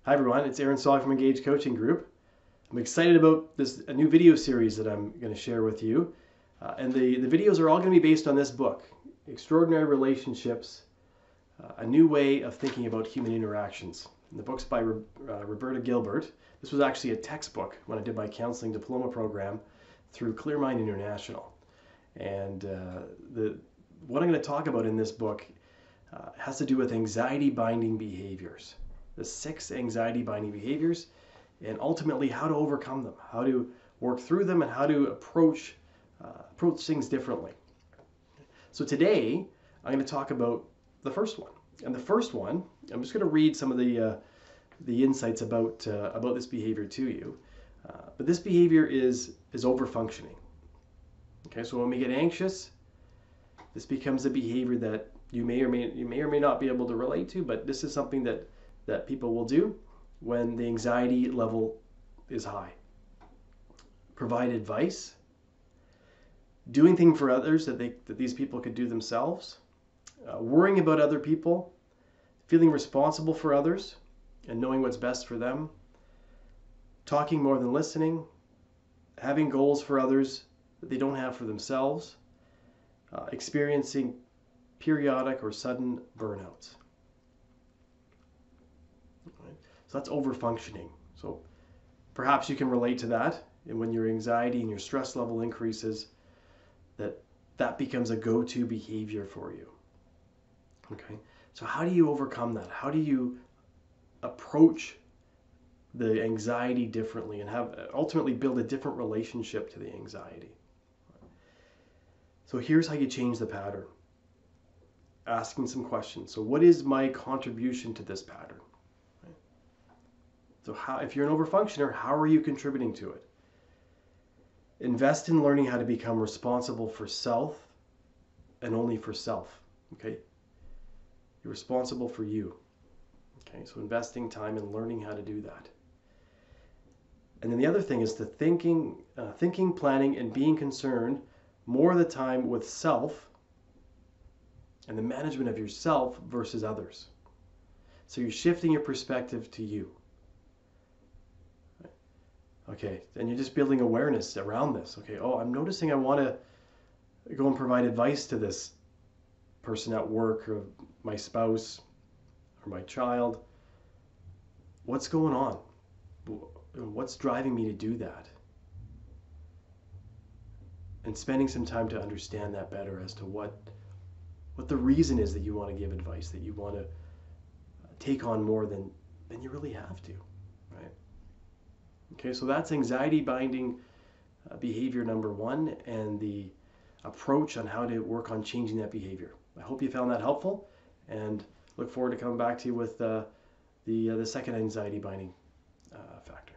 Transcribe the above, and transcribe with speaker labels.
Speaker 1: Hi everyone, it's Aaron Saul from Engage Coaching Group. I'm excited about a new video series that I'm going to share with you. And the videos are all going to be based on this book, Extraordinary Relationships, A New Way of Thinking About Human Interactions. And the book's by Roberta Gilbert. This was actually a textbook when I did my counseling diploma program through Clearmind International. And what I'm going to talk about in this book has to do with anxiety binding behaviors. The 6 anxiety binding behaviors, and ultimately how to overcome them, how to work through them, and how to approach things differently. So today I'm going to talk about the first one. And the first one, I'm just going to read some of the insights about this behavior to you. But this behavior is overfunctioning. Okay, so when we get anxious, this becomes a behavior that you may or may not be able to relate to, but this is something that people will do when the anxiety level is high. Provide advice, doing things for others that these people could do themselves, worrying about other people, feeling responsible for others and knowing what's best for them, talking more than listening, having goals for others that they don't have for themselves, experiencing periodic or sudden burnouts. So that's overfunctioning. So perhaps you can relate to that, and when your anxiety and your stress level increases, that becomes a go-to behavior for you. Okay, so how do you overcome that? How do you approach the anxiety differently and ultimately build a different relationship to the anxiety? So here's how you change the pattern. Asking some questions. So what is my contribution to this pattern? So if you're an overfunctioner, how are you contributing to it? Invest in learning how to become responsible for self and only for self. Okay? You're responsible for you. Okay, so investing time in learning how to do that. And then the other thing is thinking, planning, and being concerned more of the time with self and the management of yourself versus others. So you're shifting your perspective to you. Okay, and you're just building awareness around this. Okay, oh, I'm noticing I want to go and provide advice to this person at work, or my spouse, or my child. What's going on? What's driving me to do that? And spending some time to understand that better as to what the reason is that you want to give advice, that you want to take on more than you really have to, right? Okay, so that's anxiety binding behavior number 1, and the approach on how to work on changing that behavior. I hope you found that helpful, and look forward to coming back to you with the second anxiety binding factor.